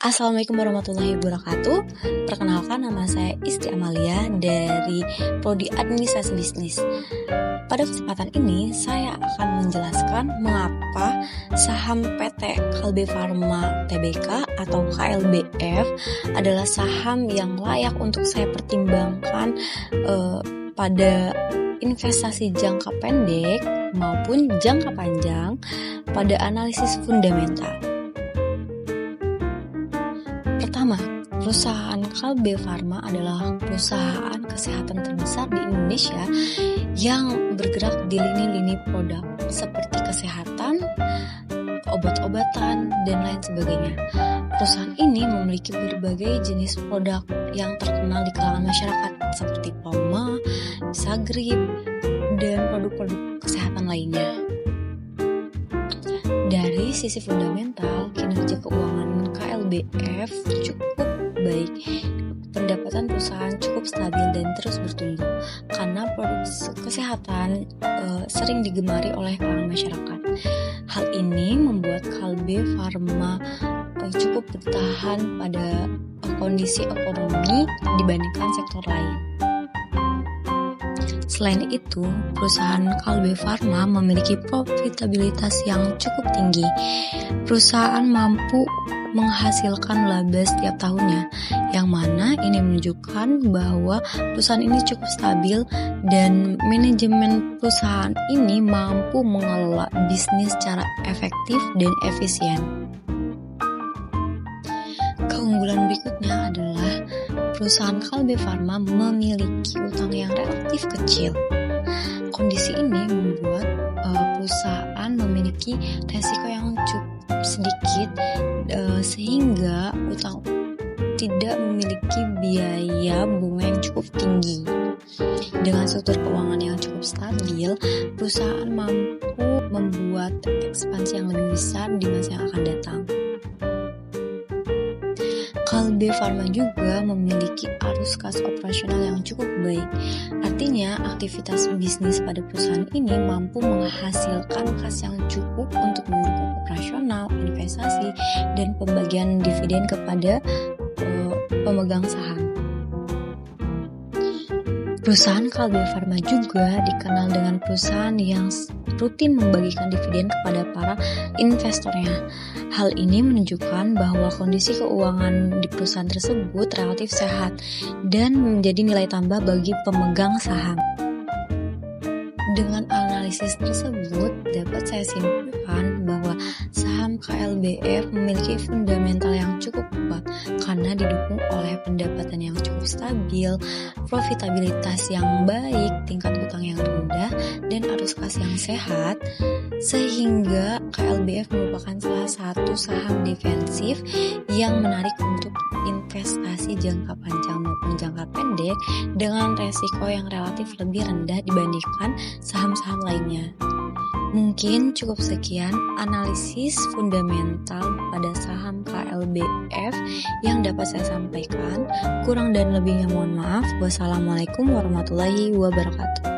Assalamualaikum warahmatullahi wabarakatuh. Perkenalkan, nama saya Isti Amalia dari Prodi Administrasi Bisnis. Pada kesempatan ini saya akan menjelaskan mengapa saham PT Kalbe Farma Tbk atau KLBF adalah saham yang layak untuk saya pertimbangkan pada investasi jangka pendek maupun jangka panjang pada analisis fundamental. Pertama, perusahaan Kalbe Farma adalah perusahaan kesehatan terbesar di Indonesia yang bergerak di lini-lini produk seperti kesehatan, obat-obatan, dan lain sebagainya. Perusahaan ini memiliki berbagai jenis produk yang terkenal di kalangan masyarakat seperti Poma, Sagrip, dan produk-produk kesehatan lainnya. Dari sisi fundamental, kinerja keuangan KLBF cukup baik. Pendapatan perusahaan cukup stabil dan terus bertumbuh karena produk kesehatan sering digemari oleh kalangan masyarakat. Hal ini membuat Kalbe Farma cukup bertahan pada kondisi ekonomi dibandingkan sektor lain. Selain itu, perusahaan Kalbe Farma memiliki profitabilitas yang cukup tinggi. Perusahaan mampu menghasilkan laba setiap tahunnya, yang mana ini menunjukkan bahwa perusahaan ini cukup stabil dan manajemen perusahaan ini mampu mengelola bisnis secara efektif dan efisien. Keunggulan berikutnya adalah perusahaan Kalbe Farma memiliki utang yang relatif kecil. Kondisi ini membuat perusahaan memiliki resiko yang cukup sedikit sehingga utang tidak memiliki biaya bunga yang cukup tinggi. Dengan struktur keuangan yang cukup stabil, perusahaan mampu membuat ekspansi yang lebih besar di masa yang akan datang. Kalbe Farma juga memiliki arus kas operasional yang cukup baik. Artinya, aktivitas bisnis pada perusahaan ini mampu menghasilkan kas yang cukup untuk mendukung operasional, investasi, dan pembagian dividen kepada pemegang saham. Perusahaan Kalbe Farma juga dikenal dengan perusahaan yang rutin membagikan dividen kepada para investornya. Hal ini menunjukkan bahwa kondisi keuangan di perusahaan tersebut relatif sehat dan menjadi nilai tambah bagi pemegang saham. Dengan analisis tersebut, dapat saya simpulkan bahwa saham KLBF memiliki fundamental yang cukup kuat karena didukung oleh pendapatan yang cukup stabil, profitabilitas yang baik, tingkat utang yang rendah, dan arus kas yang sehat, sehingga KLBF merupakan salah satu saham defensif yang menarik untuk investasi jangka panjang maupun jangka pendek dengan resiko yang relatif lebih rendah dibandingkan saham-saham lainnya. Mungkin cukup sekian analisis fundamental pada saham KLBF yang dapat saya sampaikan. Kurang dan lebihnya mohon maaf. Wassalamualaikum warahmatullahi wabarakatuh.